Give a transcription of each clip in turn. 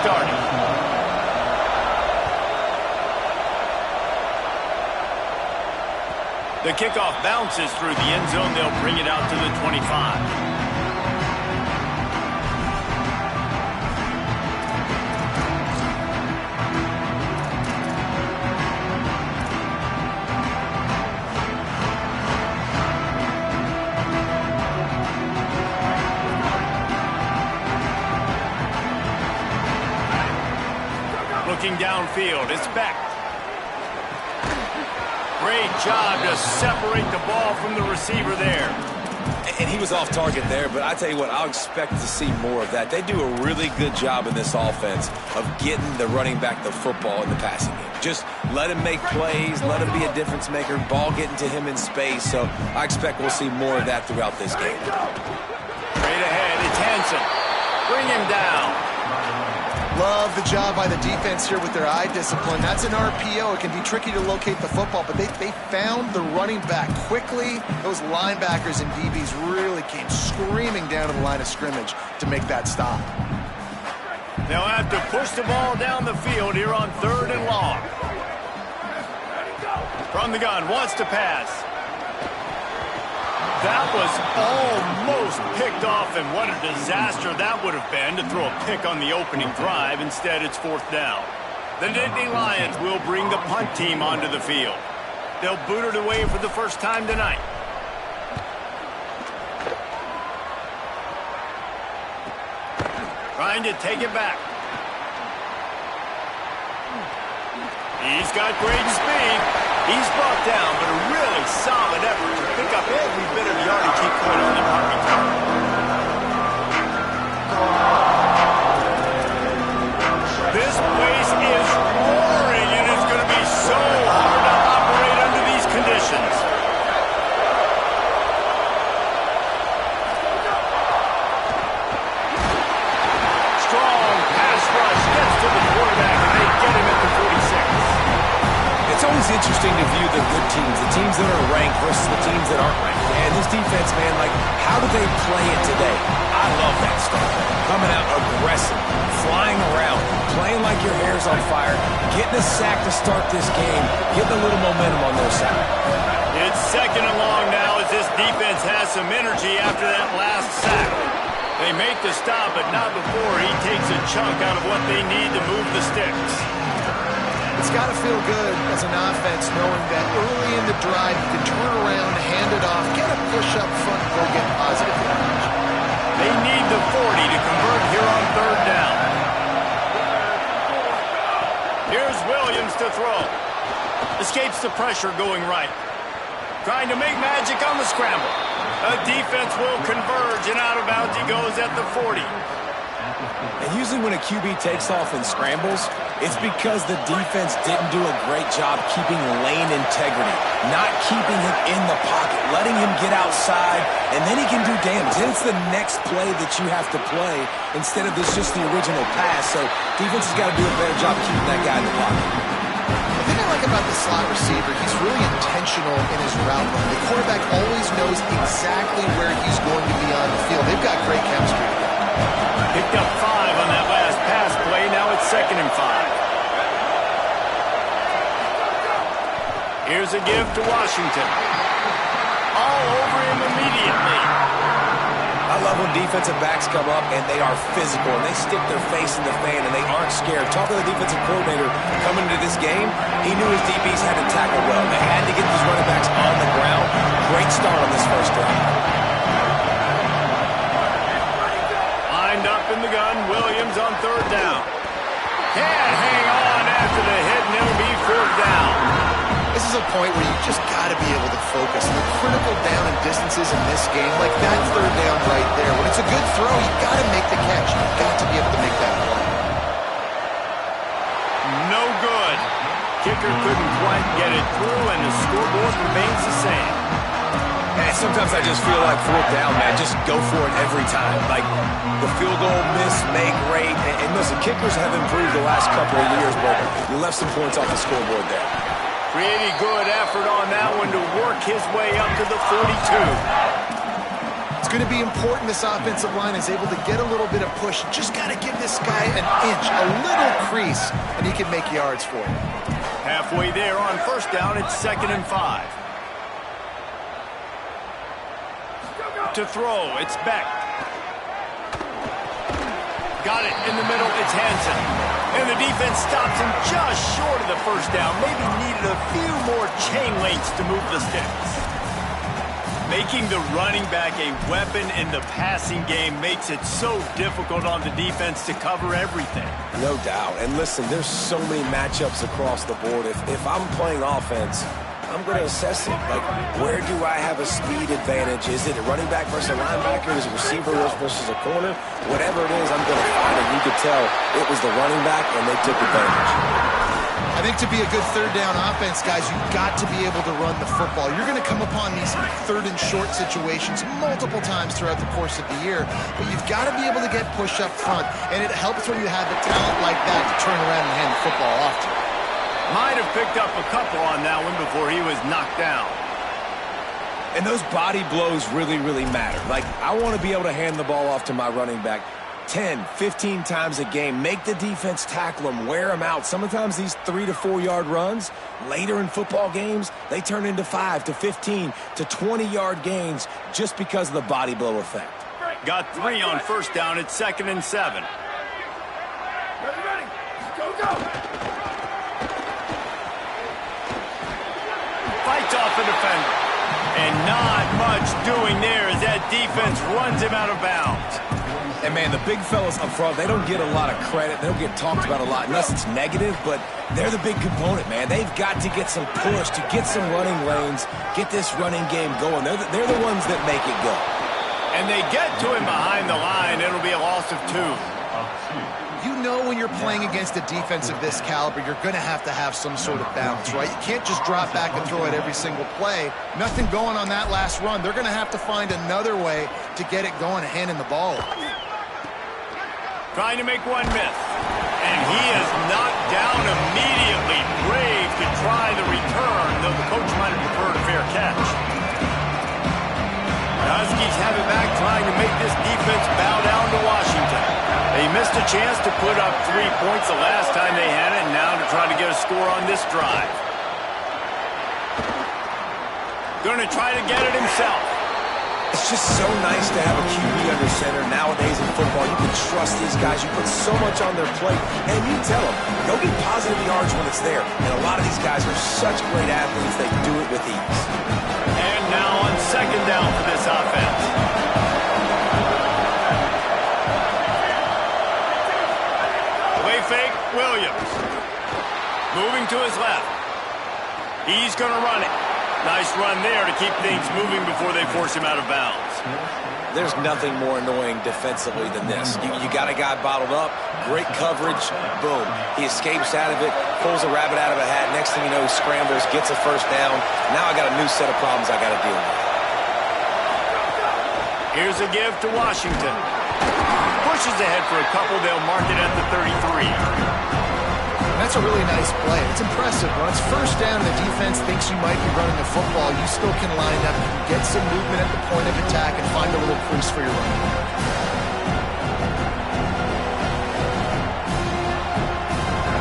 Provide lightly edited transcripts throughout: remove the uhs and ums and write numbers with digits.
started. The kickoff bounces through the end zone. They'll bring it out to the 25. Looking downfield, it's Beck. Great job to separate the ball from the receiver there. And he was off target there, but I tell you what, I'll expect to see more of that. They do a really good job in this offense of getting the running back the football in the passing game. Just let him make plays, let him be a difference maker, ball getting to him in space. So I expect we'll see more of that throughout this game. Straight ahead, it's Hansen. Bring him down. Love the job by the defense here with their eye discipline. That's an RPO. It can be tricky to locate the football, but they found the running back quickly. Those linebackers and DBs really came screaming down to the line of scrimmage to make that stop. They'll have to push the ball down the field here on 3rd and long. From the gun, wants to pass. That was almost picked off, and what a disaster that would have been to throw a pick on the opening drive. Instead, it's 4th down. The Nittany Lions will bring the punt team onto the field. They'll boot it away for the first time tonight. Trying to take it back. He's got great speed. He's brought down, but a really solid effort to pick up every bit of yardage he could on the punt return. This place is roaring, and it's going to be so hard to operate under these conditions. Strong pass rush gets to the quarterback, and they get him at the 46. It's always interesting to view the good teams, the teams that are ranked versus the teams that aren't ranked. And this defense, man, like, how do they play it today? I love that stuff. Coming out aggressive, flying around, playing like your hair's on fire, getting a sack to start this game, getting a little momentum on their side. It's 2nd and long now as this defense has some energy after that last sack. They make the stop, but not before he takes a chunk out of what they need to move the sticks. It's got to feel good as an offense knowing that early in the drive you can turn around, hand it off, get a push up front, and go get positive yardage. They need the 40 to convert here on 3rd down. Here's Williams to throw. Escapes the pressure going right. Trying to make magic on the scramble. A defense will converge, and out of bounds he goes at the 40. And usually when a QB takes off and scrambles, it's because the defense didn't do a great job keeping lane integrity, not keeping him in the pocket, letting him get outside, and then he can do damage. Then it's the next play that you have to play instead of this just the original pass. So defense has got to do a better job keeping that guy in the pocket. The thing I like about the slot receiver, he's really intentional in his route run. The quarterback always knows exactly where he's going to be on the field. They've got great chemistry together. Picked up 5 on that last pass play. Now it's 2nd and 5. Here's a give to Washington. All over him immediately. I love when defensive backs come up and they are physical and they stick their face in the fan and they aren't scared. Talking to the defensive coordinator coming into this game, he knew his DBs had to tackle well. They had to get these running backs on the ground. Great start on this first drive. Lined up in the gun, Williams on 3rd down. Can't hang on after the hit, and it'll be 4th down. This is a point where you just got to be able to focus. The critical down and distances in this game, like that 3rd down right there. When it's a good throw, you got to make the catch. You've got to be able to make that play. No good. Kicker couldn't quite get it through, and the scoreboard remains the same. And sometimes I just feel like 4th down, man, just go for it every time. Like the field goal miss, make rate. And listen, kickers have improved the last couple of years, but you left some points off the scoreboard there. Pretty good effort on that one to work his way up to the 42. It's going to be important this offensive line is able to get a little bit of push. You just got to give this guy an inch, a little crease, and he can make yards for you. Halfway there on first down, it's 2nd and 5. To throw, it's Beck. Got it in the middle, it's Hansen. And the defense stops him just short of the first down. Maybe needed a few more chain links to move the sticks. Making the running back a weapon in the passing game makes it so difficult on the defense to cover everything. No doubt. And listen, there's so many matchups across the board. If I'm playing offense, I'm going to assess it. Like, where do I have a speed advantage? Is it a running back versus a linebacker? Is it a receiver versus a corner? Whatever it is, I'm going to find it. You could tell it was the running back, and they took advantage. I think to be a good third down offense, guys, you've got to be able to run the football. You're going to come upon these third and short situations multiple times throughout the course of the year, but you've got to be able to get push up front, and it helps when you have a talent like that to turn around and hand the football off to. Might have picked up a couple on that one before he was knocked down. And those body blows really, really matter. Like, I want to be able to hand the ball off to my running back 10, 15 times a game. Make the defense tackle them, wear them out. Sometimes these 3 to 4 yard runs, later in football games, they turn into 5 to 15 to 20-yard gains just because of the body blow effect. Got 3 on first down. It's 2nd and 7. Ready. Go. Fights off the defender. And not much doing there as that defense runs him out of bounds. And, man, the big fellas up front, they don't get a lot of credit. They don't get talked about a lot unless it's negative, but they're the big component, man. They've got to get some push, to get some running lanes, get this running game going. They're the ones that make it go. And they get to him behind the line. It'll be a loss of 2. You know when you're playing against a defense of this caliber, you're going to have some sort of balance, right? You can't just drop back and throw it every single play. Nothing going on that last run. They're going to have to find another way to get it going and handing the ball off. Trying to make one miss. And he is knocked down immediately. Brave to try the return, though the coach might have preferred a fair catch. The Huskies have it back, trying to make this defense bow down to Washington. They missed a chance to put up 3 points the last time they had it, and now to try to get a score on this drive. Going to try to get it himself. It's just so nice to have a QB under center. Nowadays in football, you can trust these guys. You put so much on their plate, and you tell them, go get positive yards when it's there. And a lot of these guys are such great athletes, they do it with ease. And now on 2nd down for this offense. Play fake, Williams. Moving to his left. He's going to run it. Nice run there to keep things moving before they force him out of bounds. There's nothing more annoying defensively than this. You got a guy bottled up, great coverage, boom. He escapes out of it, pulls a rabbit out of a hat. Next thing you know, he scrambles, gets a first down. Now I got a new set of problems I got to deal with. Here's a give to Washington. Pushes ahead for a couple. They'll mark it at the 33. That's a really nice play. It's impressive. When it's first down and the defense thinks you might be running the football, you still can line up, you can get some movement at the point of attack and find a little crease for your running back.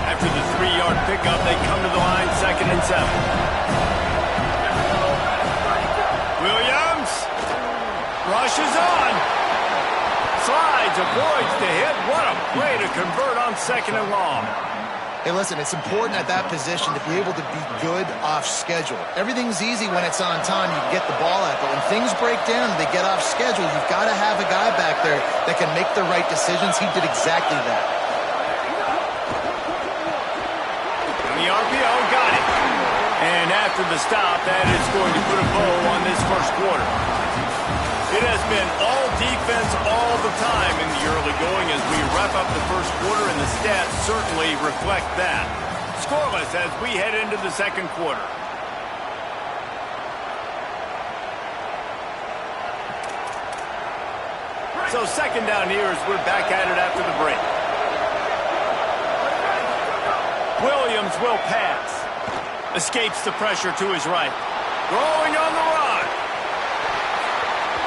After the 3-yard pickup, they come to the line, 2nd and 7. Williams rushes on. Slides, avoids the hit. What a play to convert on 2nd and long. Hey, listen, it's important at that position to be able to be good off schedule. Everything's easy when it's on time. You can get the ball out, but when things break down and they get off schedule, you've got to have a guy back there that can make the right decisions. He did exactly that. And the RPO got it. And after the stop, that is going to put a bow on this first quarter. It has been all defense all the time in the early going as we wrap up the first quarter, and the stats certainly reflect that. Scoreless as we head into the second quarter. So 2nd down here as we're back at it after the break. Williams will pass. Escapes the pressure to his right. Throwing on the run.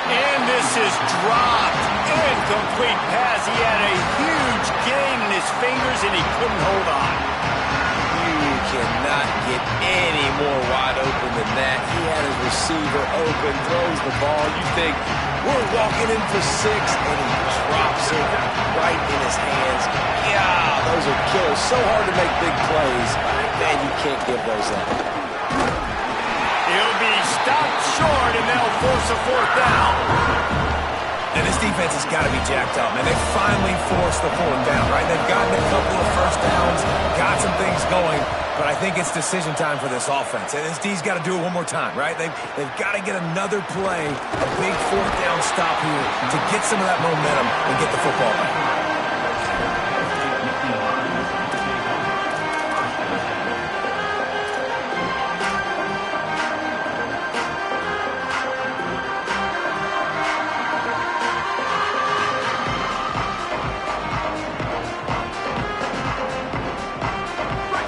And this is dropped. Incomplete pass. He had a huge gain in his fingers, and he couldn't hold on. You cannot get any more wide open than that. He had his receiver open, throws the ball. You think, we're walking in for 6, and he drops it right in his hands. Yeah, those are killers. So hard to make big plays. Man, you can't give those up. He'll be stopped short, and they'll force a 4th down. And this defense has got to be jacked up, man. They finally forced the 4th down, right? They've gotten a couple of first downs, got some things going, but I think it's decision time for this offense. And this D's got to do it one more time, right? They've got to get another play, a big 4th down stop here to get some of that momentum and get the football back.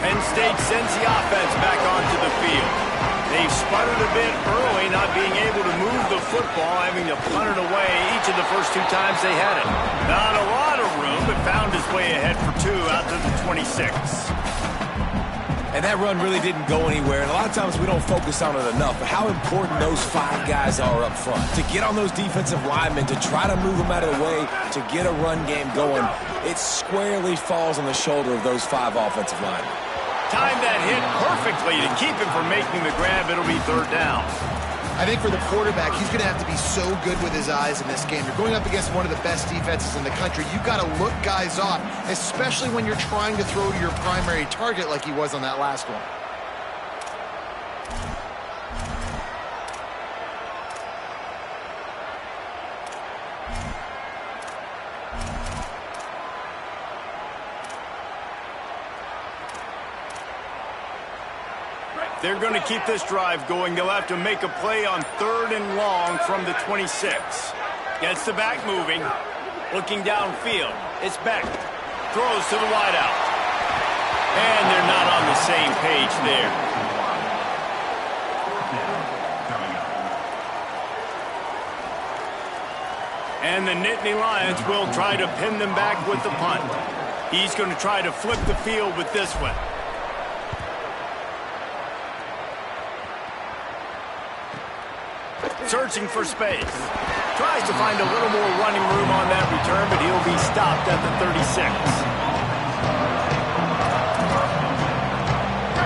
Penn State sends the offense back onto the field. They've sputtered a bit early, not being able to move the football, having to punt it away each of the first 2 times they had it. Not a lot of room, but found his way ahead for 2 out to the 26. And that run really didn't go anywhere, and a lot of times we don't focus on it enough, but how important those 5 guys are up front. To get on those defensive linemen, to try to move them out of the way, to get a run game going, it squarely falls on the shoulder of those 5 offensive linemen. Timed that hit perfectly to keep him from making the grab. It'll be 3rd down. I think for the quarterback, he's going to have to be so good with his eyes in this game. You're going up against one of the best defenses in the country. You've got to look guys off, especially when you're trying to throw to your primary target like he was on that last one. They're going to keep this drive going. They'll have to make a play on 3rd and long from the 26. Gets the back moving. Looking downfield. It's Beck. Throws to the wideout. And they're not on the same page there. And the Nittany Lions will try to pin them back with the punt. He's going to try to flip the field with this one. Searching for space. Tries to find a little more running room on that return, but he'll be stopped at the 36.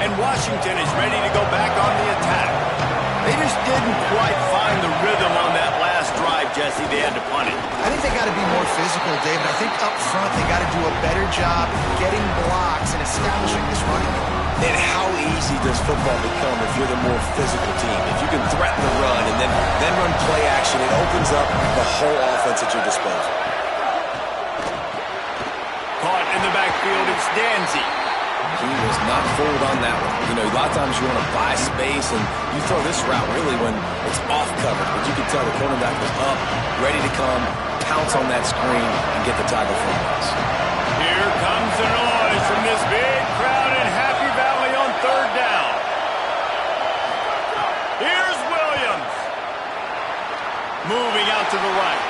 And Washington is ready to go back on the attack. They just didn't quite find the rhythm on that last drive, Jesse. They had to punt it. I think they got to be more physical, David. I think up front they got to do a better job getting blocks and establishing this running game. And how easy does football become if you're the more physical team? If you can threaten the run and then run play action, it opens up the whole offense at your disposal. Caught in the backfield, it's Danzy. He was not fooled on that one. You know, a lot of times you want to buy space, and you throw this route really when it's off cover. But you can tell the cornerback was up, ready to come, pounce on that screen, and get the tackle for a loss. Here comes the noise from this big crowd in Happy Valley on 3rd down. Here's Williams. Moving out to the right.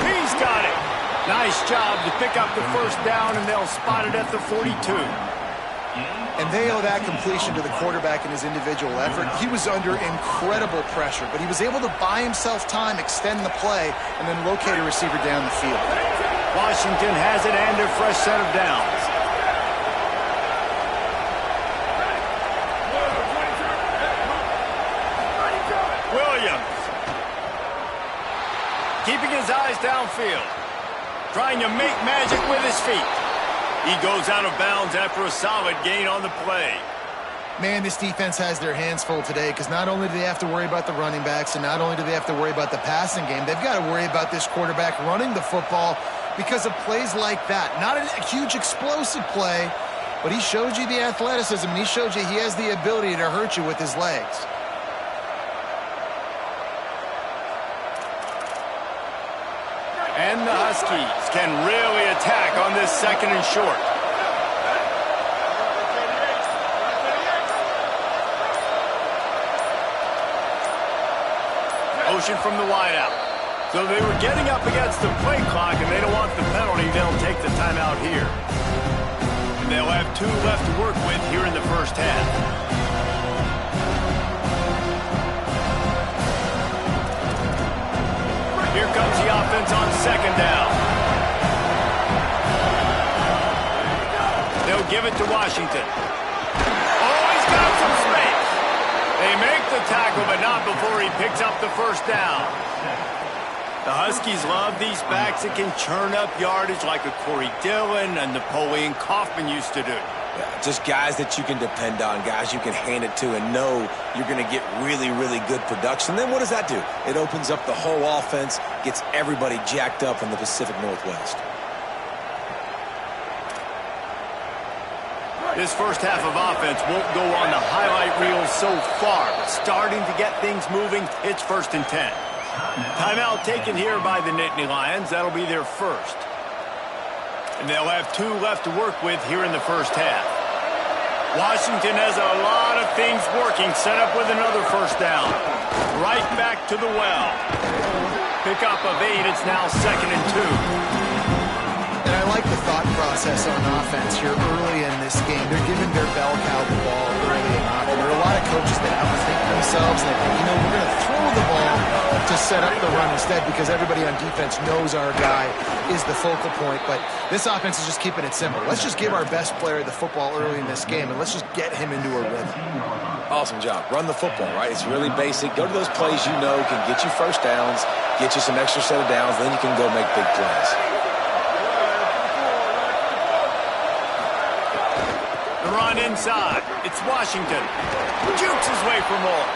He's got it. Nice job to pick up the 1st down, and they'll spot it at the 42. And they owe that completion to the quarterback in his individual effort. He was under incredible pressure, but he was able to buy himself time, extend the play, and then locate a receiver down the field. Washington has it and a fresh set of downs. Williams. Keeping his eyes downfield. Trying to make magic with his feet. He goes out of bounds after a solid gain on the play. Man, this defense has their hands full today because not only do they have to worry about the running backs and not only do they have to worry about the passing game, they've got to worry about this quarterback running the football because of plays like that. Not a huge explosive play, but he showed you the athleticism and he showed you he has the ability to hurt you with his legs. And the Huskies can really attack on this 2nd and short. motion from the wideout. So they were getting up against the play clock, and they don't want the penalty. They'll take the timeout here. And they'll have 2 left to work with here in the first half. Here comes the offense on second down. They'll give it to Washington. Oh, he's got some space. They make the tackle, but not before he picks up the first down. The Huskies love these backs that can churn up yardage like a Corey Dillon and Napoleon Kaufman used to do. Yeah, just guys that you can depend on, guys you can hand it to and know you're going to get really, really good production. Then what does that do? It opens up the whole offense, gets everybody jacked up in the Pacific Northwest. This first half of offense won't go on the highlight reel so far, but starting to get things moving, it's 1st and 10. Timeout taken here by the Nittany Lions. That'll be their first. And they'll have 2 left to work with here in the first half. Washington has a lot of things working, set up with another first down. Right back to the well. Pickup of 8, it's now 2nd and 2. And I like the thought process on offense here early in this game. They're giving their bell cow the ball early and often. There are a lot of coaches that have to think to themselves, and they think, you know, we're going to throw the ball to set up the run instead because everybody on defense knows our guy is the focal point. But this offense is just keeping it simple. Let's just give our best player the football early in this game, and let's just get him into a rhythm. Awesome job. Run the football, right? It's really basic. Go to those plays you know can get you first downs, get you some extra set of downs, then you can go make big plays. Run inside. It's Washington. Jukes his way for more.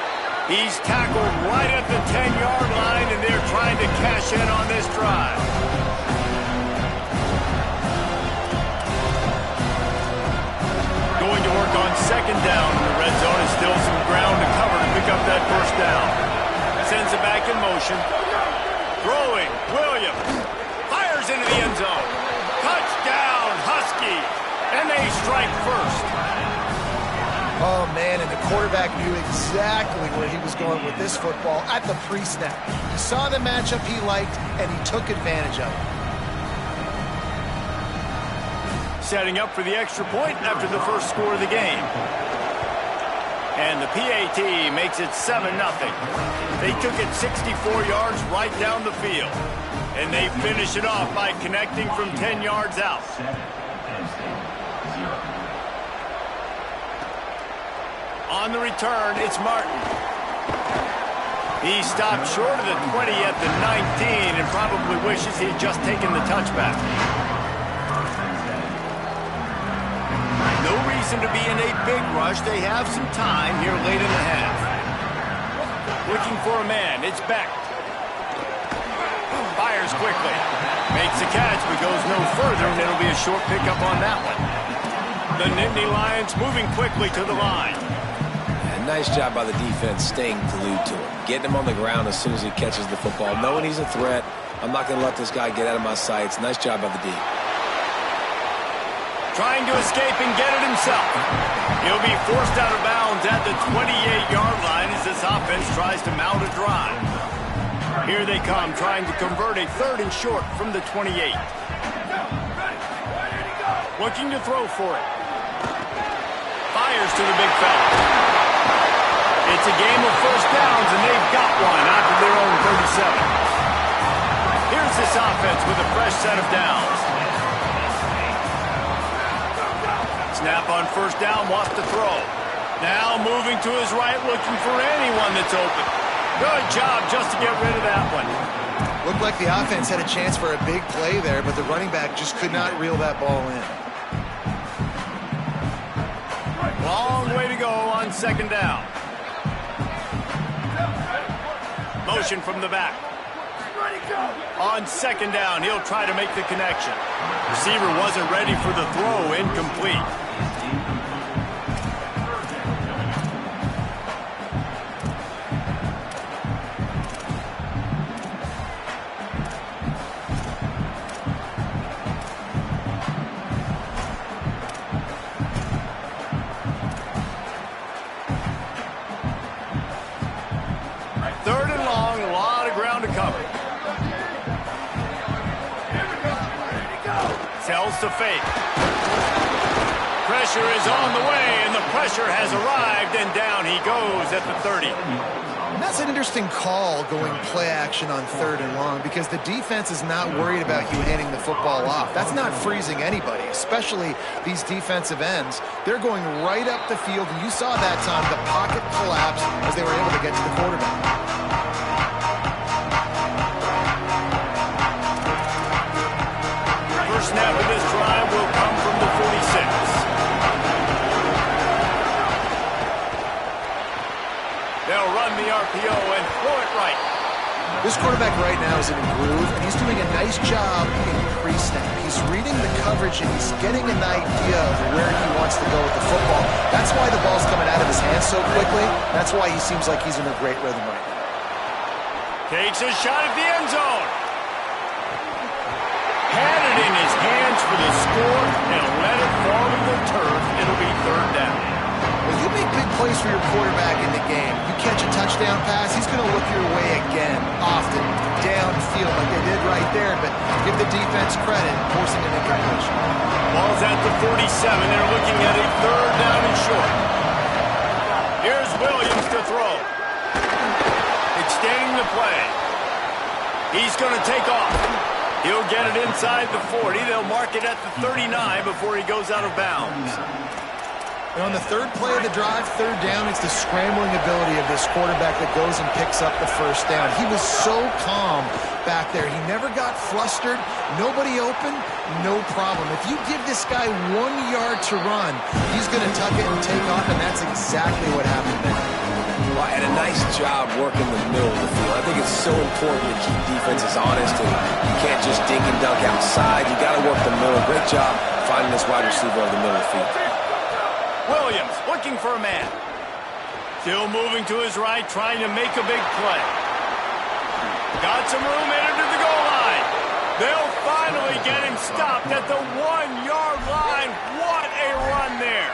He's tackled right at the 10-yard line, and they're trying to cash in on this drive. Going to work on second down in the red zone, and still some ground to cover to pick up that first down. Sends it back in motion. Throwing. Williams. Fires into the end zone. Touchdown, Husky. And they strike first. Oh, man, and the quarterback knew exactly where he was going with this football at the pre-snap. He saw the matchup he liked, and he took advantage of it. Setting up for the extra point after the first score of the game. And the PAT makes it 7-0. They took it 64 yards right down the field. And they finish it off by connecting from 10 yards out. On the return, it's Martin. He stopped short of the 20 at the 19 and probably wishes he had just taken the touchback. No reason to be in a big rush. They have some time here late in the half. Looking for a man. It's Beck. Fires quickly. Makes the catch, but goes no further, and it'll be a short pickup on that one. The Nittany Lions moving quickly to the line. Nice job by the defense staying glued to him. Getting him on the ground as soon as he catches the football. Knowing he's a threat, I'm not going to let this guy get out of my sights. Nice job by the D. Trying to escape and get it himself. He'll be forced out of bounds at the 28-yard line as this offense tries to mount a drive. Here they come, trying to convert a 3rd and short from the 28. Looking to throw for it. Fires to the big fella. It's a game of first downs, and they've got one after their own 37. Here's this offense with a fresh set of downs. Snap on first down, wants to throw. Now moving to his right, looking for anyone that's open. Good job just to get rid of that one. Looked like the offense had a chance for a big play there, but the running back just could not reel that ball in. Long way to go on second down. Motion from the back. On second down, he'll try to make the connection. Receiver wasn't ready for the throw, incomplete. Tells to fake. Pressure is on the way, and the pressure has arrived, and down he goes at the 30. And that's an interesting call going play action on 3rd and long because the defense is not worried about you handing the football off. That's not freezing anybody, especially these defensive ends. They're going right up the field, and you saw that time the pocket collapse as they were able to get to the quarterback. First snap of this drive will come from the 46. They'll run the RPO and throw it right. This quarterback right now is in a groove, and he's doing a nice job in pre-snap. He's reading the coverage, and he's getting an idea of where he wants to go with the football. That's why the ball's coming out of his hands so quickly. That's why he seems like he's in a great rhythm right now. Takes a shot at the end zone. Had it in his hands for the score and let it fall to the turf. It'll be 3rd down. Well, you make big plays for your quarterback in the game. You catch a touchdown pass, he's going to look your way again, often downfield like they did right there, but give the defense credit, forcing an incompletion. Ball's at the 47. They're looking at a 3rd down and short. Here's Williams to throw. Extending the play. He's going to take off. He'll get it inside the 40. They'll mark it at the 39 before he goes out of bounds. And on the 3rd play of the drive, 3rd down, it's the scrambling ability of this quarterback that goes and picks up the 1st down. He was so calm back there. He never got flustered. Nobody open, no problem. If you give this guy 1 yard to run, he's going to tuck it and take off, and that's exactly what happened there. Well, and a nice job working the middle of the field. I think it's so important to keep defenses honest, and you can't just dink and dunk outside. You got to work the middle. Great job finding this wide receiver over the middle of the field. Williams looking for a man. Still moving to his right, trying to make a big play. Got some room, headed to the goal line. They'll finally get him stopped at the 1 yard line. What a run there.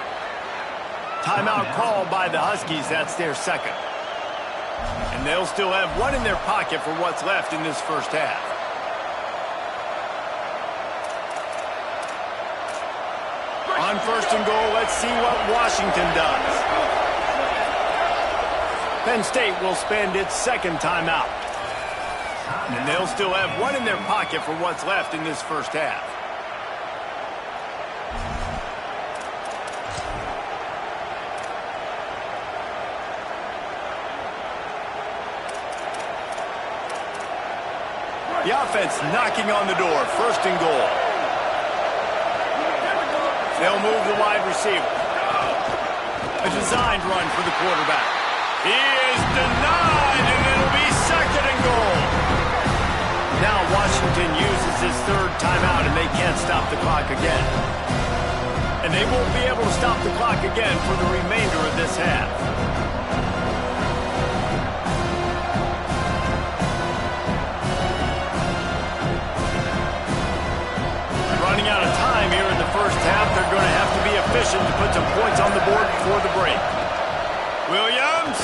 Timeout called by the Huskies. That's their 2nd. And they'll still have one in their pocket for what's left in this first half. On 1st and goal, let's see what Washington does. Penn State will spend its 2nd timeout. And they'll still have one in their pocket for what's left in this first half. The offense knocking on the door. 1st and goal. They'll move the wide receiver. A designed run for the quarterback. He is denied, and it'll be 2nd and goal. Now Washington uses his 3rd timeout, and they can't stop the clock again. And they won't be able to stop the clock again for the remainder of this half. Running out of time here in the first half. They're going to have to be efficient to put some points on the board before the break. Williams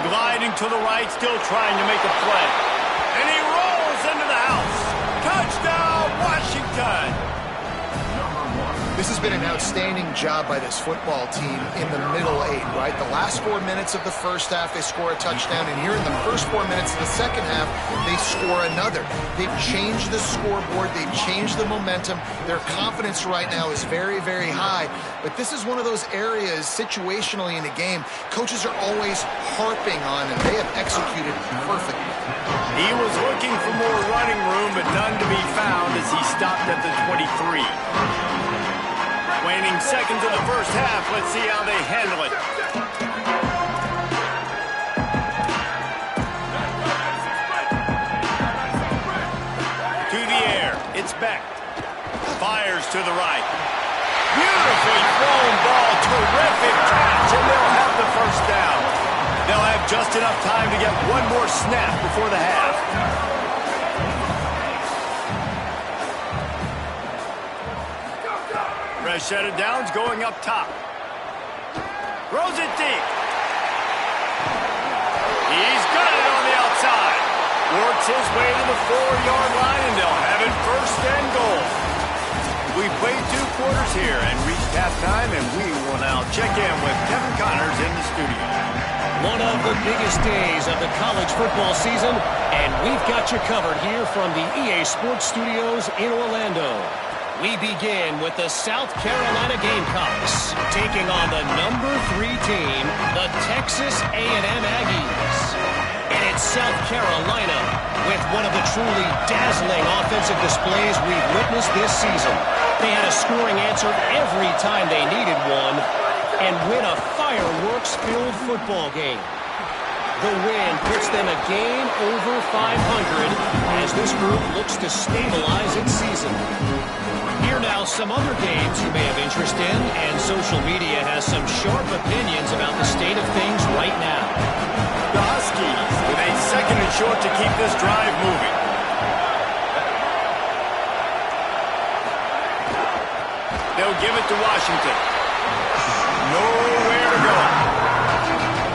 gliding to the right, still trying to make a play. And he rolls into the house. Touchdown, Washington! This has been an outstanding job by this football team in the middle 8, right? The last 4 minutes of the first half, they score a touchdown, and here in the first 4 minutes of the second half, they score another. They've changed the scoreboard. They've changed the momentum. Their confidence right now is very, very high, but this is one of those areas situationally in the game coaches are always harping on, and they have executed perfectly. He was looking for more running room, but none to be found as he stopped at the 23. Waning seconds of the first half. Let's see how they handle it. To the air. It's Beck. Fires to the right. Beautifully thrown ball. Terrific catch, and they'll have the first down. They'll have just enough time to get one more snap before the half. Fresh set of downs going up top. Throws it deep. He's got it on the outside. Works his way to the 4-yard line, and they'll have it 1st and goal. here and reached halftime, and we will now check in with Kevin Connors in the studio. One of the biggest days of the college football season, and we've got you covered here from the EA Sports Studios in Orlando. We begin with the South Carolina Gamecocks taking on the number 3 team, the Texas A&M Aggies. And it's South Carolina with one of the truly dazzling offensive displays we've witnessed this season. They had a scoring answer every time they needed one and win a fireworks-filled football game. The win puts them a game over 500 as this group looks to stabilize its season. Here now some other games you may have interest in, and social media has some sharp opinions about the state of things right now. The Huskies with a second and short to keep this drive moving. They'll give it to Washington. Nowhere to go.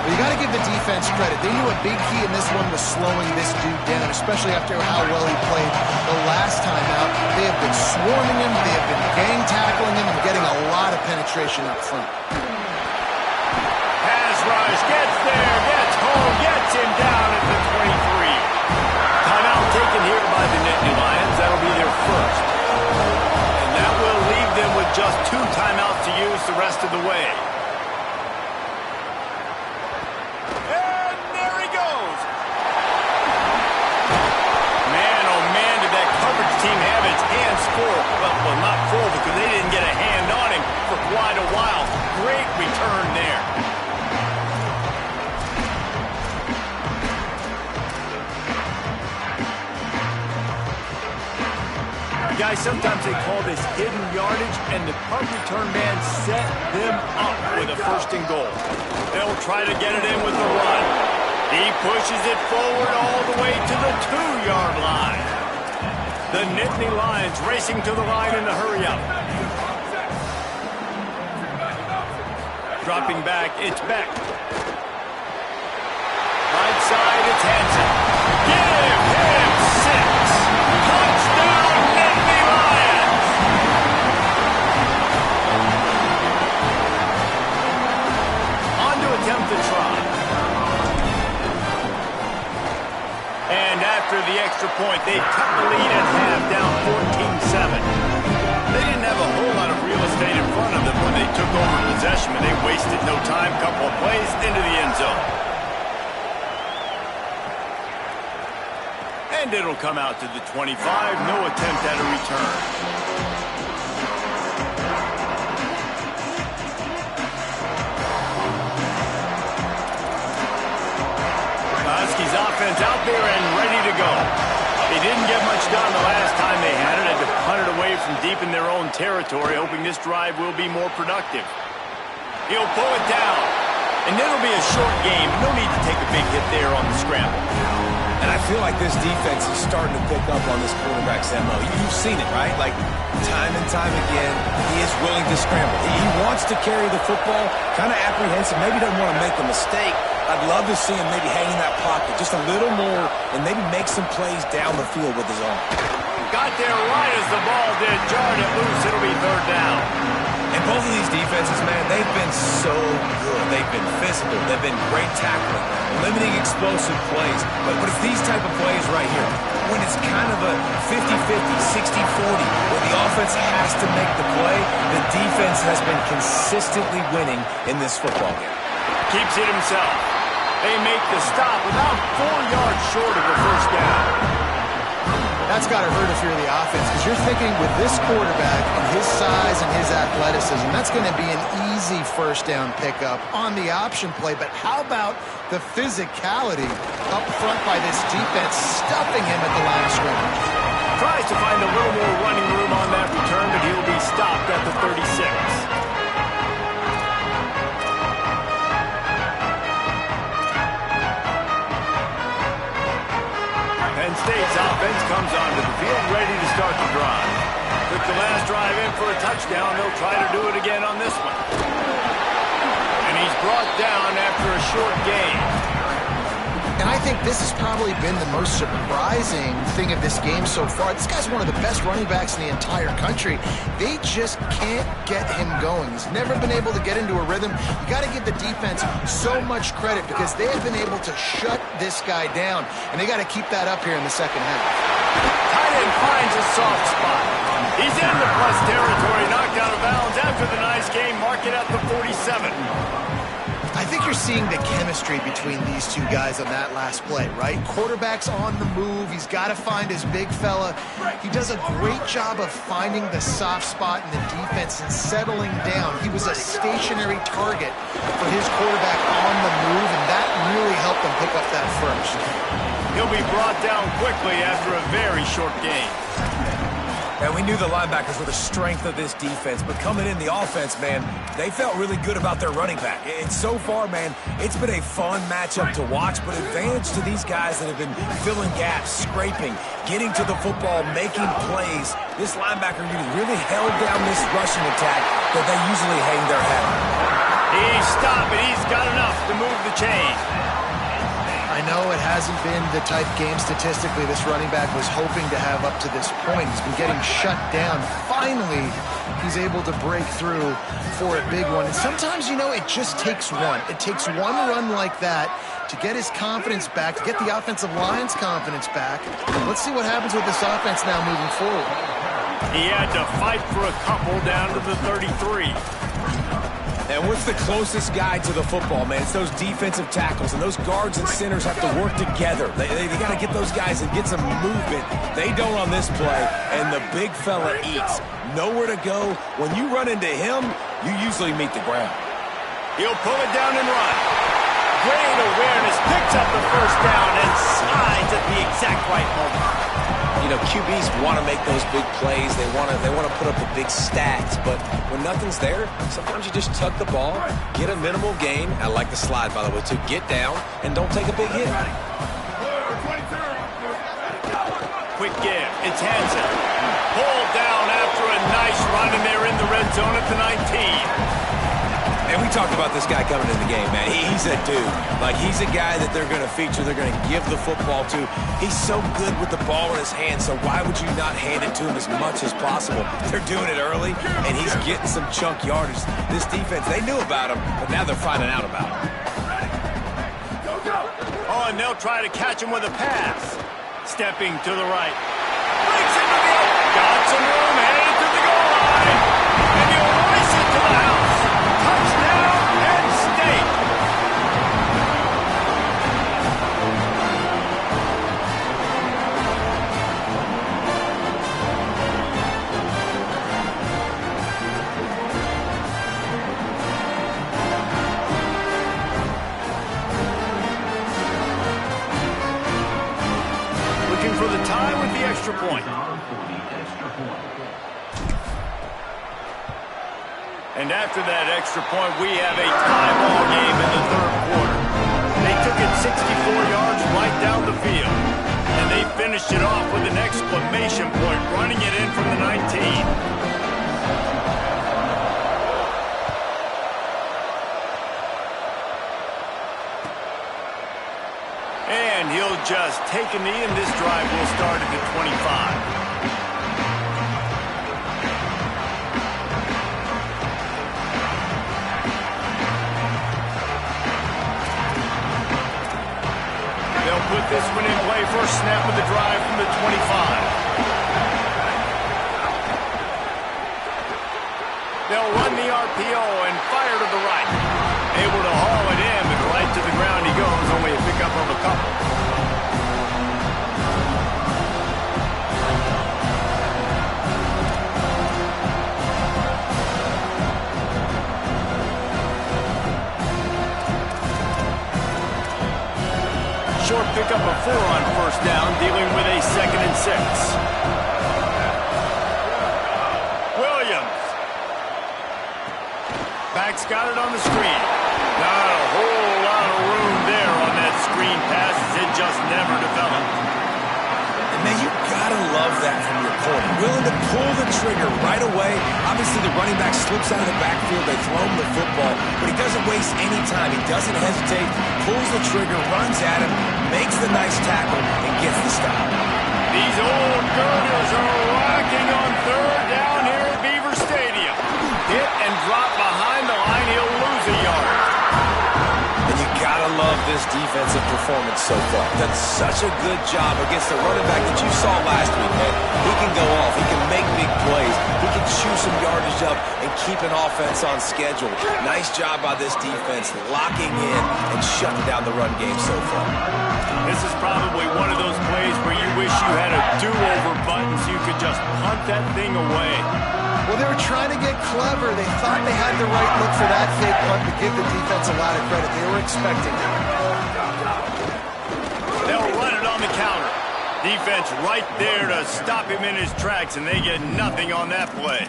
Well, you got to give the defense credit. They knew a big key in this one was slowing this dude down, especially after how well he played the last time out. They have been swarming him, they have been gang tackling him, and getting a lot of penetration up front. Pass rush, gets there, gets home, gets him down at the 23. Timeout taken here by the Nittany Lions. That'll be their first. And that will leave them with just 2 timeouts to use the rest of the way. And there he goes. Man, oh man, did that coverage team have its hands full. Well, not full because they didn't get a hand on him for quite a while. Great return there. Guys, sometimes they call this hidden yardage, and the punt return man set them up with a first and goal. They'll try to get it in with the run. He pushes it forward all the way to the 2-yard line. The Nittany Lions racing to the line in the hurry-up. Dropping back, it's Beck. Right side, it's Hansen. Give him 6. Touchdown! Attempt to try. And after the extra point, they cut the lead at half, down 14-7. They didn't have a whole lot of real estate in front of them when they took over possession, and they wasted no time. Couple of plays into the end zone. And it'll come out to the 25. No attempt at a return. Huskies offense out there and ready to go. They didn't get much done the last time they had it. Had to punt it away from deep in their own territory, hoping this drive will be more productive. He'll pull it down. And it'll be a short game. No need to take a big hit there on the scramble. And I feel like this defense is starting to pick up on this quarterback's MO. You've seen it, right? Like, time and time again, he is willing to scramble. He wants to carry the football, kind of apprehensive, maybe doesn't want to make a mistake. I'd love to see him maybe hang in that pocket just a little more and maybe make some plays down the field with his arm. Got there right as the ball did. Jarred it loose. It'll be 3rd down. And both of these defenses, man, they've been so good. They've been physical. They've been great tackling, limiting explosive plays. But it's these type of plays right here, when it's kind of a 50-50, 60-40, where the offense has to make the play, the defense has been consistently winning in this football game. Keeps it himself. They make the stop about 4 yards short of the first down. That's got to hurt if you're the offense, because you're thinking with this quarterback and his size and his athleticism, that's going to be an easy first down pickup on the option play. But how about the physicality up front by this defense, stuffing him at the line of scrimmage? Tries to find a little more running room on that return, but he'll be stopped at the 36. Penn State's offense comes onto the field, ready to start the drive. Took the last drive in for a touchdown. They'll try to do it again on this one. And he's brought down after a short gain. And I think this has probably been the most surprising thing of this game so far. This guy's one of the best running backs in the entire country. They just can't get him going. He's never been able to get into a rhythm. You got to give the defense so much credit because they have been able to shut this guy down, and they got to keep that up here in the second half. Tight end finds a soft spot. He's in the plus territory, knocked out of bounds after the nice game. Mark it at the 47. I think you're seeing the chemistry between these two guys on that last play, right? Quarterback's on the move. He's got to find his big fella. He does a great job of finding the soft spot in the defense and settling down. He was a stationary target for his quarterback on the move, and that really helped him pick up that first. He'll be brought down quickly after a very short game. And we knew the linebackers were the strength of this defense, but coming in the offense, man, they felt really good about their running back. And so far, man, it's been a fun matchup to watch, but advantage to these guys that have been filling gaps, scraping, getting to the football, making plays. This linebacker unit really held down this rushing attack that they usually hang their hat on. He's stopped, but he's got enough to move the chain. I know it hasn't been the type game statistically this running back was hoping to have up to this point. He's been getting shut down. Finally, he's able to break through for a big one. And sometimes, you know, it just takes one. It takes one run like that to get his confidence back, to get the offensive line's confidence back. Let's see what happens with this offense now moving forward. He had to fight for a couple down to the 33. And what's the closest guy to the football, man? It's those defensive tackles, and those guards and centers have to work together. They got to get those guys and get some movement. They don't on this play, and the big fella eats. Nowhere to go. When you run into him, you usually meet the ground. He'll pull it down and run. Great awareness, picks up the first down, and slides at the exact right moment. You know, QBs want to make those big plays. They want to put up the big stats. But when nothing's there, sometimes you just tuck the ball, get a minimal gain. I like the slide, by the way, to get down and don't take a big hit. Quick give. It's Hansen. Pulled down after a nice run, and they're in the red zone at the 19. And we talked about this guy coming in the game, man. He's a dude. Like, he's a guy that they're going to feature, they're going to give the football to. He's so good with the ball in his hand, so why would you not hand it to him as much as possible? They're doing it early, and he's getting some chunk yardage. This defense, they knew about him, but now they're finding out about him. Oh, and they'll try to catch him with a pass. Stepping to the right. Breaks into the open. Got some room, headed to the goal line. And he'll race it to the house. Touchdown, Penn State. Looking for the tie with the extra point. And after that extra point, we have a tie ball game in the third quarter. They took it 64 yards right down the field. And they finished it off with an exclamation point, running it in from the 19. And he'll just take a knee, and this drive will start at the 25. Put this one in play. First snap of the drive from the 25. They'll run the RPO and fire to the right. Able to haul it in, but right to the ground he goes. Only a pickup of a couple. Short pickup of 4 on first down, dealing with a 2nd and 6. Williams. Back's got it on the screen. Not a whole lot of room there on that screen pass, as it just never developed. And man, you got gotta love that from your corner. Willing to pull the trigger right away. Obviously, the running back slips out of the backfield. They throw him the football, but he doesn't waste any time. He doesn't hesitate, pulls the trigger, runs at him, makes the nice tackle, and gets the stop. These old girders are rocking on third down here at Beaver Stadium. Hit and drop behind the line. He'll lose a yard. And you gotta love this defensive performance so far. Done such a good job against the running back that you saw last week, man. He can go off. He can make big plays. He can chew some yardage up and keep an offense on schedule. Nice job by this defense locking in and shutting down the run game so far. This is probably one of those plays where you wish you had a do-over button so you could just punt that thing away. Well, they were trying to get clever. They thought they had the right look for that fake punt, but give the defense a lot of credit. They were expecting it. They'll run it on the counter. Defense right there to stop him in his tracks, and they get nothing on that play.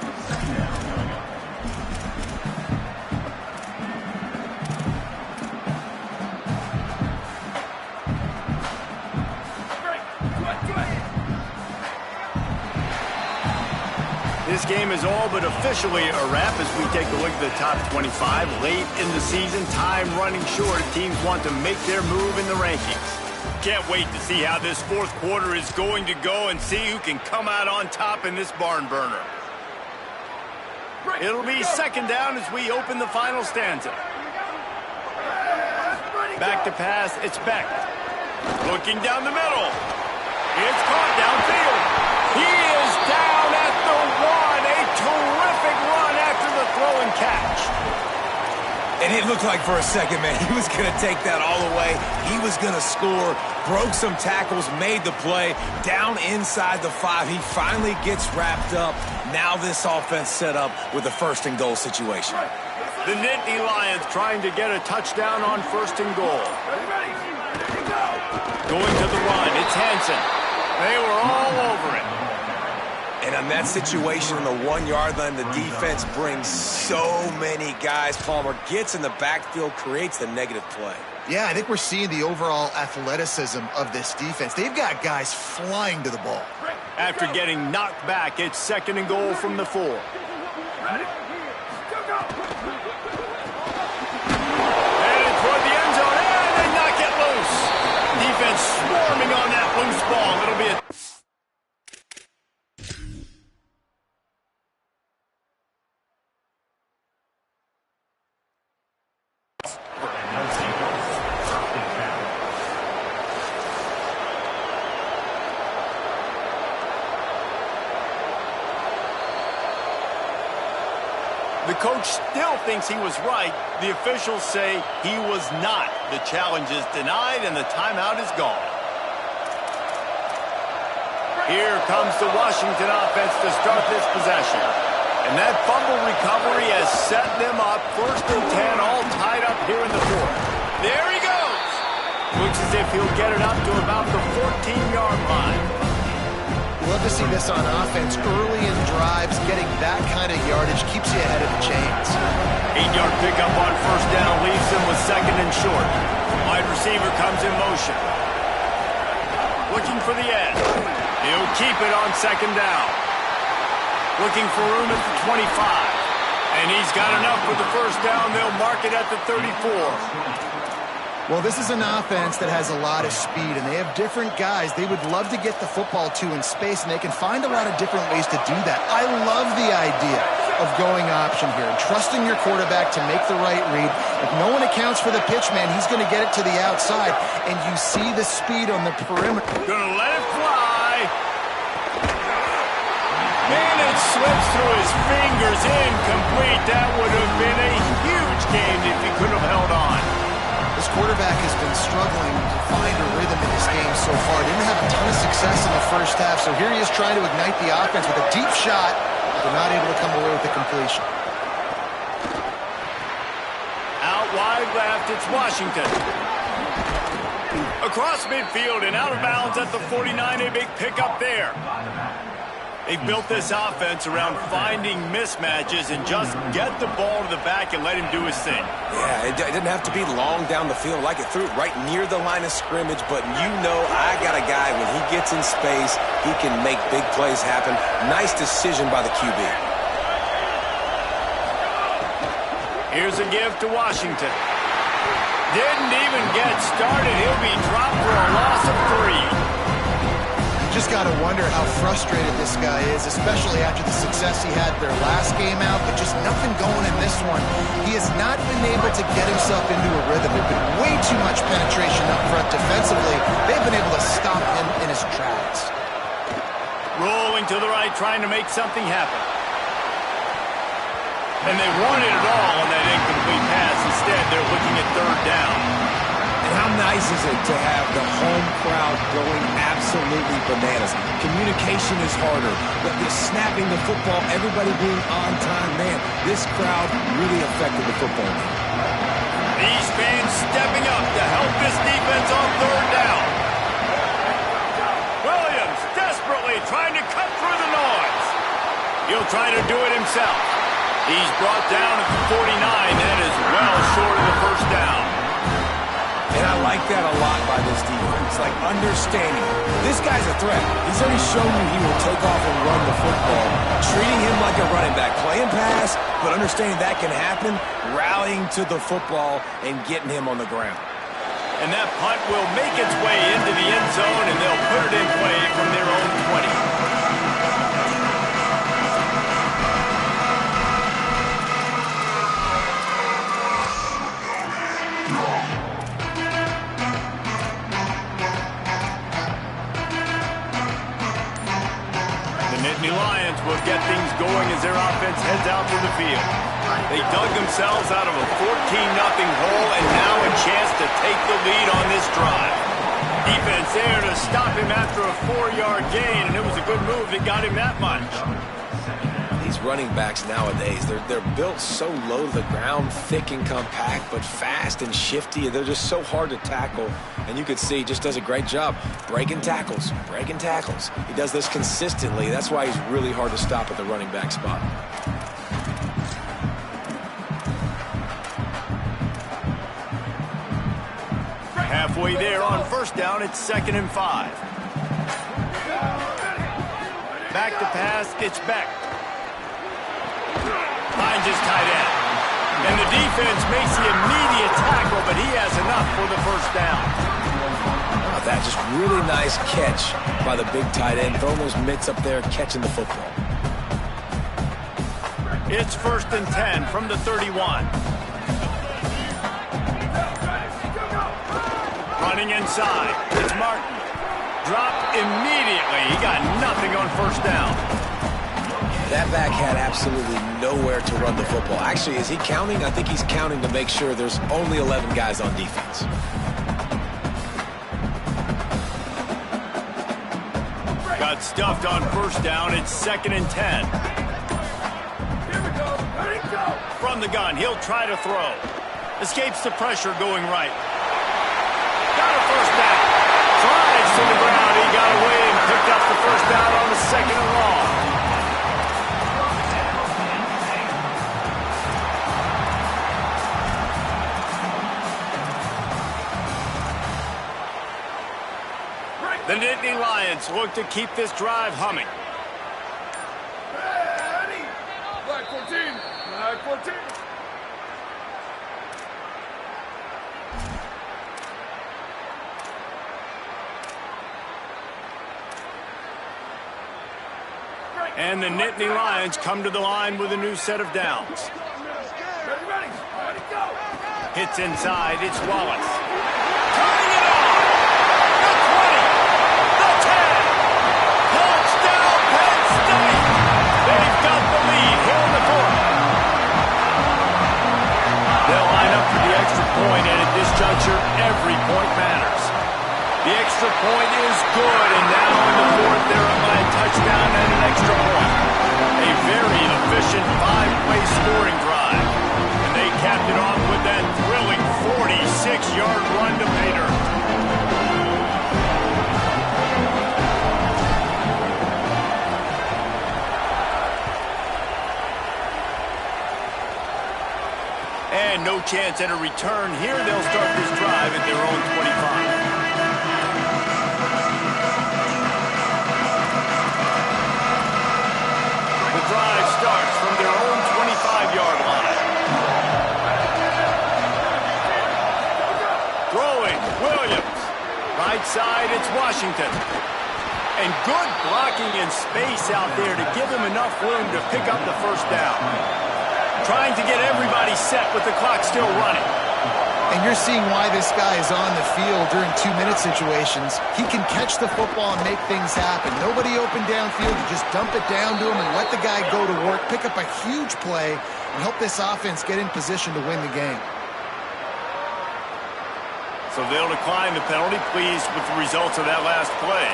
This game is all but officially a wrap as we take a look at the top 25. Late in the season, time running short. Teams want to make their move in the rankings. Can't wait to see how this fourth quarter is going to go and see who can come out on top in this barn burner. It'll be second down as we open the final stanza. Back to pass, it's Beck. Looking down the middle. It's caught downfield. He is down at the one. A terrific run after the throw and catch. And it looked like for a second, man, he was going to take that all the way. He was going to score, broke some tackles, made the play, down inside the 5. He finally gets wrapped up. Now this offense set up with a first and goal situation. The Nittany Lions trying to get a touchdown on first and goal. Going to the run, it's Hansen. They were all over it. And on that situation on the 1 yard line, the defense brings so many guys. Palmer gets in the backfield, creates the negative play. Yeah, I think we're seeing the overall athleticism of this defense. They've got guys flying to the ball. After getting knocked back, it's second and goal from the 4. Ready? Go. Headed toward the end zone, and they knock it loose. Defense swarming on that loose ball. It'll be a... The coach still thinks he was right. The officials say he was not. The challenge is denied, and the timeout is gone. Here comes the Washington offense to start this possession. And that fumble recovery has set them up. First and 10, all tied up here in the 4th. There he goes. Looks as if he'll get it up to about the 14-yard line. Love to see this on offense. Early in drives, getting that kind of yardage keeps you ahead of the chains. 8-yard pickup on first down leaves him with second and short. Wide receiver comes in motion. Looking for the edge. He'll keep it on second down. Looking for room at the 25. And he's got enough for the first down. They'll mark it at the 34. Well, this is an offense that has a lot of speed, and they have different guys they would love to get the football to in space, and they can find a lot of different ways to do that. I love the idea of going option here and trusting your quarterback to make the right read. If no one accounts for the pitch, man, he's going to get it to the outside, and you see the speed on the perimeter. Gonna let it fly. And it slips through his fingers, incomplete. That would have been a huge gain if he could have held on. This quarterback has been struggling to find a rhythm in this game so far. Didn't have a ton of success in the first half, so here he is trying to ignite the offense with a deep shot, but not able to come away with the completion. Out wide left, it's Washington. Across midfield and out of bounds at the 49, a big pickup there. They've built this offense around finding mismatches and just get the ball to the back and let him do his thing. Yeah, it didn't have to be long down the field. Like it threw it right near the line of scrimmage, but you know I got a guy, when he gets in space, he can make big plays happen. Nice decision by the QB. Here's a give to Washington. Didn't even get started. He'll be dropped for a loss of 3. Just got to wonder how frustrated this guy is, especially after the success he had their last game out, but just nothing going in this one. He has not been able to get himself into a rhythm. There's been way too much penetration up front defensively. They've been able to stop him in his tracks. Rolling to the right, trying to make something happen. And they wanted it all on that incomplete pass. Instead, they're looking at 3rd down. And how nice is it to have the home crowd going absolutely bananas? Communication is harder, but just snapping the football, everybody being on time, man, this crowd really affected the football game. These fans stepping up to help this defense on 3rd down. Williams desperately trying to cut through the noise. He'll try to do it himself. He's brought down at the 49. That is well short of the 1st down. And I like that a lot by this defense, like understanding this guy's a threat. He's already shown you he will take off and run the football, treating him like a running back, playing pass, but understanding that can happen, rallying to the football and getting him on the ground. And that punt will make its way into the end zone, and they'll put it in play from their own 20. Lions will get things going as their offense heads out to the field. They dug themselves out of a 14-0 hole, and now a chance to take the lead on this drive. Defense there to stop him after a 4-yard gain, and it was a good move that got him that much. These running backs nowadays, they're built so low to the ground, thick and compact, but fast and shifty. They're just so hard to tackle. And you can see he just does a great job breaking tackles, breaking tackles. He does this consistently. That's why he's really hard to stop at the running back spot. Halfway there on 1st down, it's 2nd and 5. Back to pass, it's Beck. Finds his tight end. And the defense makes the immediate tackle, but he has enough for the 1st down. Oh, that just really nice catch by the big tight end, throwing those mitts up there, catching the football. It's 1st and 10 from the 31. Running inside, it's Martin. Dropped immediately. He got nothing on 1st down. That back had absolutely nowhere to run the football. Actually, is he counting? I think he's counting to make sure there's only 11 guys on defense. Got stuffed on 1st down. It's 2nd and 10. Here we go. Ready, go. From the gun, he'll try to throw. Escapes the pressure going right. Got a 1st down. Flies to the ground. He got away and picked up the 1st down on the 2nd and long. The Nittany Lions look to keep this drive humming. Ready. Black 14. Black 14. And the Nittany Lions come to the line with a new set of downs. Ready, ready. Ready, go. Hits inside, it's Wallace. Turning it on! The 20! The 10! Touchdown, Penn State! They've got the lead here in the 4th. They'll line up for the extra point, and at this juncture, every point matters. The extra point is good, and now in the 4th, they're up by a touchdown and an extra point. A very efficient 5-play scoring drive. And they capped it off with that thrilling 46-yard run to pay dirt. And no chance at a return here. They'll start this drive at their own 25. The drive starts from their own 25-yard line. Throwing, Williams. Right side, it's Washington. And good blocking in space out there to give him enough room to pick up the first down. Trying to get everybody set with the clock still running. And you're seeing why this guy is on the field during 2-minute situations. He can catch the football and make things happen. Nobody open downfield. You just dump it down to him and let the guy go to work, pick up a huge play, and help this offense get in position to win the game. So they'll decline the penalty, pleased with the results of that last play.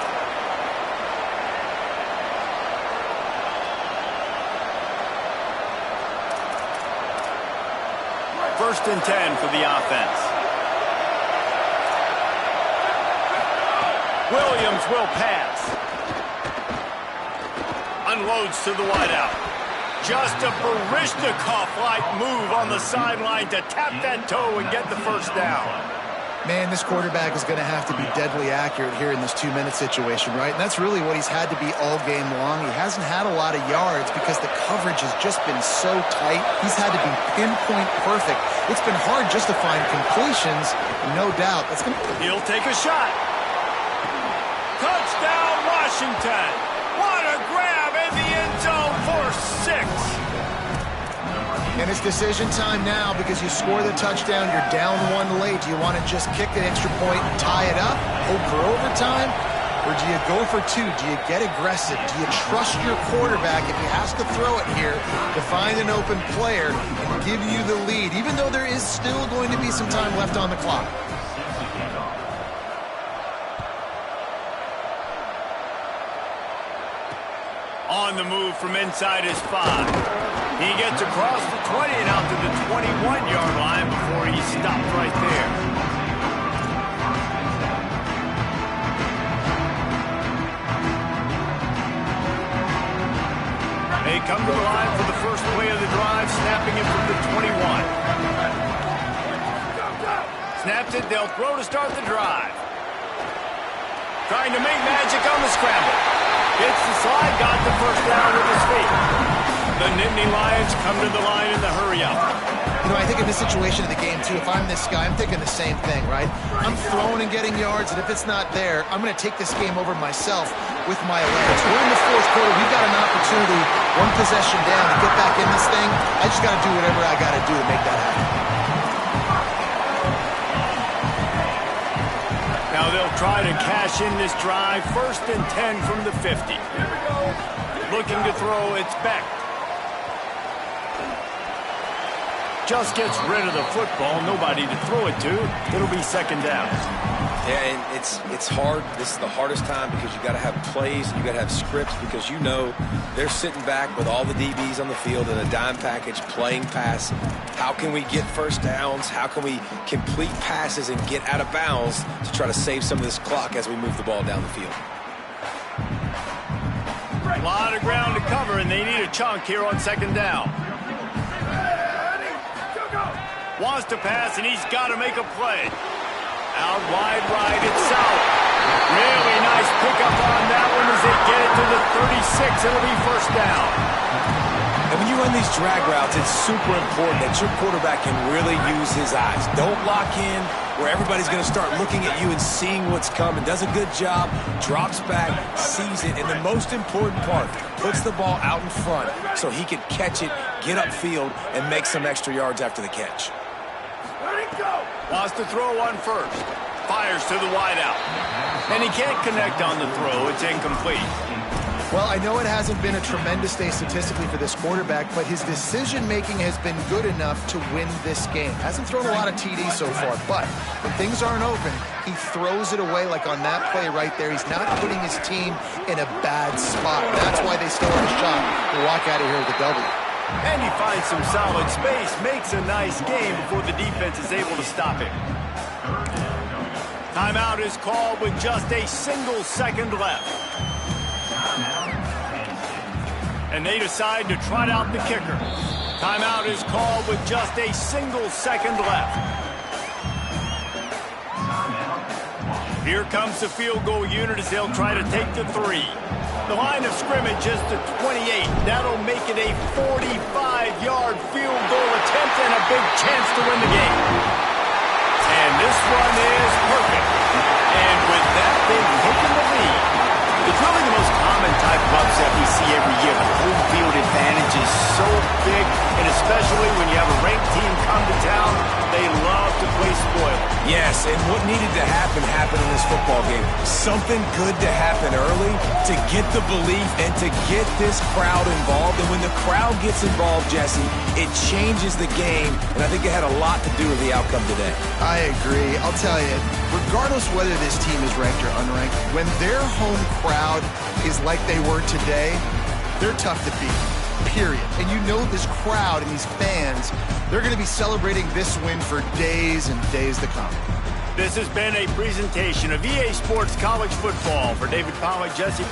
First and 10 for the offense. Williams will pass. Unloads to the wideout. Just a Baryshnikov-like move on the sideline to tap that toe and get the first down. Man, this quarterback is going to have to be deadly accurate here in this 2-minute situation, right? And that's really what he's had to be all game long. He hasn't had a lot of yards because the coverage has just been so tight. He's had to be pinpoint perfect. It's been hard just to find completions, no doubt. He'll take a shot. Touchdown, Washington. What a grab in the end zone for 6. And it's decision time now because you score the touchdown, you're down 1 late. Do you want to just kick an extra point and tie it up, hope for overtime? Or do you go for 2? Do you get aggressive? Do you trust your quarterback if he has to throw it here to find an open player and give you the lead, even though there is still going to be some time left on the clock? On the move from inside his 5. He gets across the 20 and out to the 21-yard line before he stopped right there. They come to the line for the first play of the drive, snapping it from the 21. Snaps it, they'll throw to start the drive. Trying to make magic on the scramble. Hits the slide, got the first down with his feet. The Nittany Lions come to the line in the hurry-up. You know, I think in this situation of the game, too, if I'm this guy, I'm thinking the same thing, right? I'm throwing and getting yards, and if it's not there, I'm going to take this game over myself with my legs. We're in the fourth quarter. We've got an opportunity, 1 possession down, to get back in this thing. I just got to do whatever I got to do to make that happen. Now they'll try to cash in this drive. First and 10 from the 50. Looking to throw, it's Beck. Just gets rid of the football, nobody to throw it to. It'll be second down. Yeah, and it's hard. This is the hardest time because you got to have plays and you got to have scripts because you know they're sitting back with all the DBs on the field in a dime package playing pass. How can we get first downs? How can we complete passes and get out of bounds to try to save some of this clock as we move the ball down the field? A lot of ground to cover, and they need a chunk here on second down. Wants to pass, and he's got to make a play. Out wide right, it's South. Really nice pickup on that one as they get it to the 36. It'll be first down. And when you run these drag routes, it's super important that your quarterback can really use his eyes. Don't lock in where everybody's going to start looking at you and seeing what's coming. Does a good job, drops back, sees it, and the most important part, puts the ball out in front so he can catch it, get upfield, and make some extra yards after the catch. Wants to throw on first. Fires to the wideout. And he can't connect on the throw. It's incomplete. Well, I know it hasn't been a tremendous day statistically for this quarterback, but his decision-making has been good enough to win this game. Hasn't thrown a lot of TDs so far, but when things aren't open, he throws it away like on that play right there. He's not putting his team in a bad spot. That's why they still have a shot to walk out of here with a W. And he finds some solid space, makes a nice game before the defense is able to stop him. Timeout is called with just a single second left. And they decide to trot out the kicker. Timeout is called with just a single second left. Here comes the field goal unit as they'll try to take the 3. The line of scrimmage is the 28. That'll make it a 45-yard field goal attempt and a big chance to win the game. And this one is perfect. And with that, they've taken the lead. It's really the most common type of upset we see every year. The home field advantage is so big, and especially when you have a ranked team come to town, they love to play spoiler. Yes, and what needed to happen happened in this football game. Something good to happen early to get the belief and to get this crowd involved. And when the crowd gets involved, Jesse, it changes the game, and I think it had a lot to do with the outcome today. I agree. I'll tell you, regardless whether this team is ranked or unranked, when their home crowd is like they were today, they're tough to beat, period. And you know this crowd and these fans, they're going to be celebrating this win for days and days to come. This has been a presentation of EA Sports College Football. For David Pollack, Jesse